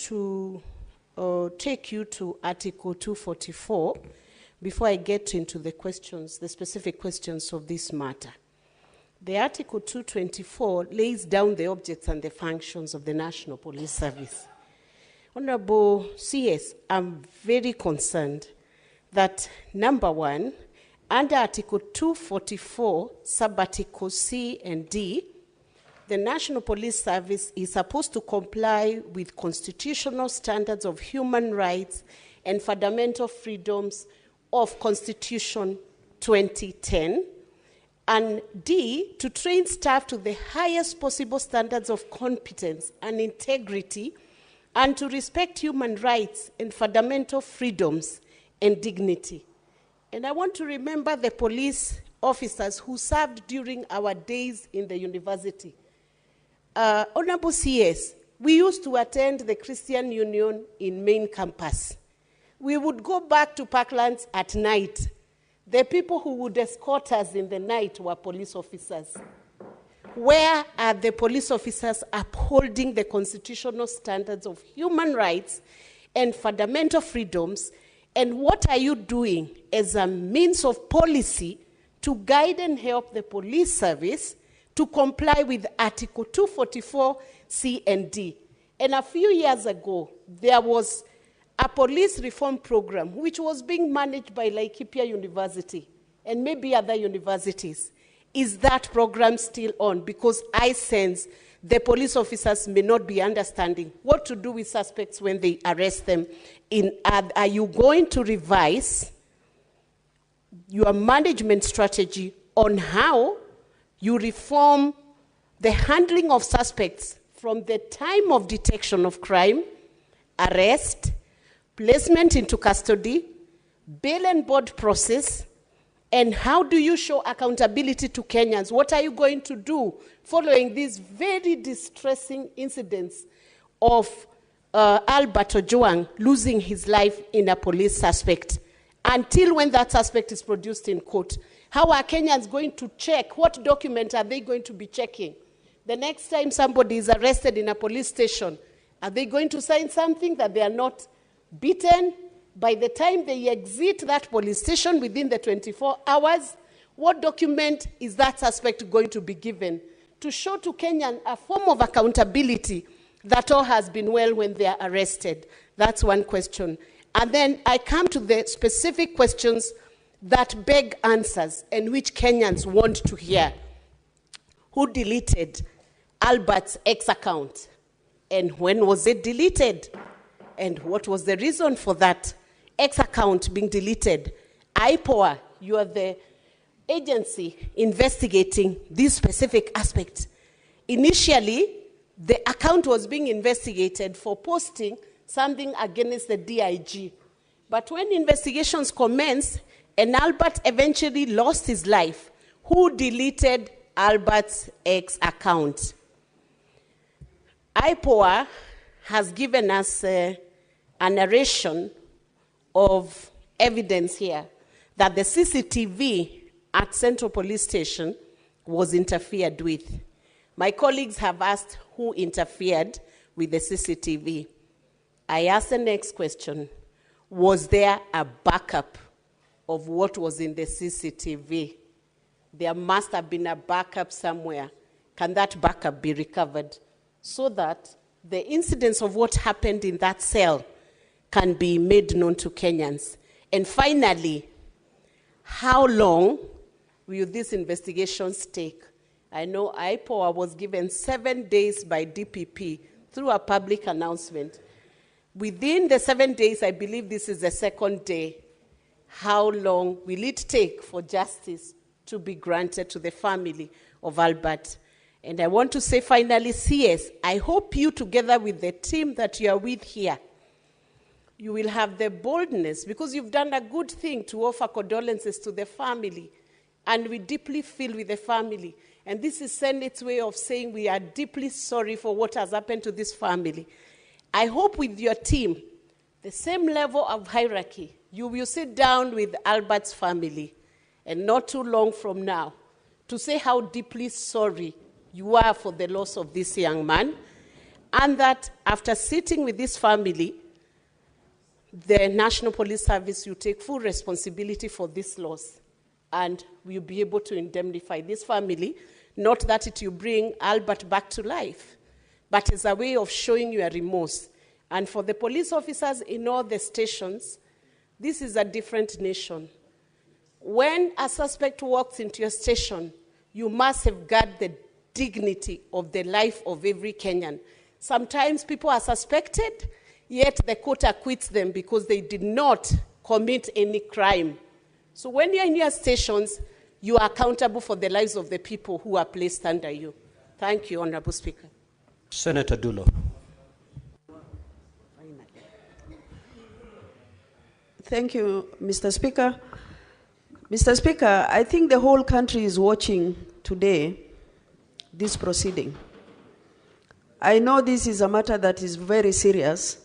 to take you to Article 244 before I get into the questions, the specific questions of this matter. The Article 224 lays down the objects and the functions of the National Police Service. Honorable CS, I'm very concerned that, number one, under Article 244, sub-articles C and D, the National Police Service is supposed to comply with constitutional standards of human rights and fundamental freedoms of Constitution 2010, and D, to train staff to the highest possible standards of competence and integrity, and to respect human rights and fundamental freedoms and dignity. And I want to remember the police officers who served during our days in the university. Honorable CS, we used to attend the Christian Union in main campus. We would go back to Parklands at night. The people who would escort us in the night were police officers. Where are the police officers upholding the constitutional standards of human rights and fundamental freedoms? And what are you doing as a means of policy to guide and help the police service to comply with Article 244 C and D? And a few years ago, there was a police reform program which was being managed by Laikipia University and maybe other universities. Is that program still on? Because I sense the police officers may not be understanding what to do with suspects when they arrest them. Are you going to revise your management strategy on how you reform the handling of suspects from the time of detection of crime, arrest, placement into custody, bail and board process, and how do you show accountability to Kenyans? What are you going to do following these very distressing incidents of Albert Ojwang losing his life in a police suspect? Until when that suspect is produced in court, how are Kenyans going to check? What document are they going to be checking? The next time somebody is arrested in a police station, are they going to sign something that they are not beaten? By the time they exit that police station within the 24 hours, what document is that suspect going to be given to show to Kenyan a form of accountability that all has been well when they are arrested? That's one question. And then I come to the specific questions that beg answers and which Kenyans want to hear. Who deleted Albert's X account? And when was it deleted? And what was the reason for that X account being deleted? IPOA, you are the agency investigating these specific aspects. Initially, the account was being investigated for posting something against the DIG. But when investigations commenced and Albert eventually lost his life, who deleted Albert's X account? IPOA has given us a narration of evidence here that the CCTV at Central Police Station was interfered with. My colleagues have asked who interfered with the CCTV. I ask the next question. Was there a backup of what was in the CCTV? There must have been a backup somewhere. Can that backup be recovered so that the incidents of what happened in that cell can be made known to Kenyans? And finally, how long will these investigations take? I know IPOA was given 7 days by DPP through a public announcement. Within the 7 days, I believe this is the second day. How long will it take for justice to be granted to the family of Albert? And I want to say finally, CS, I hope you, together with the team that you are with here, you will have the boldness, because you've done a good thing, to offer condolences to the family. And we deeply feel with the family. And this is Senate's way of saying we are deeply sorry for what has happened to this family. I hope with your team, the same level of hierarchy, you will sit down with Albert's family, and not too long from now, to say how deeply sorry you are for the loss of this young man, and that after sitting with this family, the National Police Service will take full responsibility for this loss, and we'll be able to indemnify this family, not that it will bring Albert back to life, but as a way of showing your remorse. And for the police officers in all the stations, this is a different nation. When a suspect walks into your station, you must safeguard the dignity of the life of every Kenyan. Sometimes people are suspected, yet the court acquits them because they did not commit any crime. So when you're in your stations, you are accountable for the lives of the people who are placed under you. Thank you, Honorable Speaker. Senator Dulo. Thank you, Mr. Speaker. Mr. Speaker, I think the whole country is watching today this proceeding. I know this is a matter that is very serious,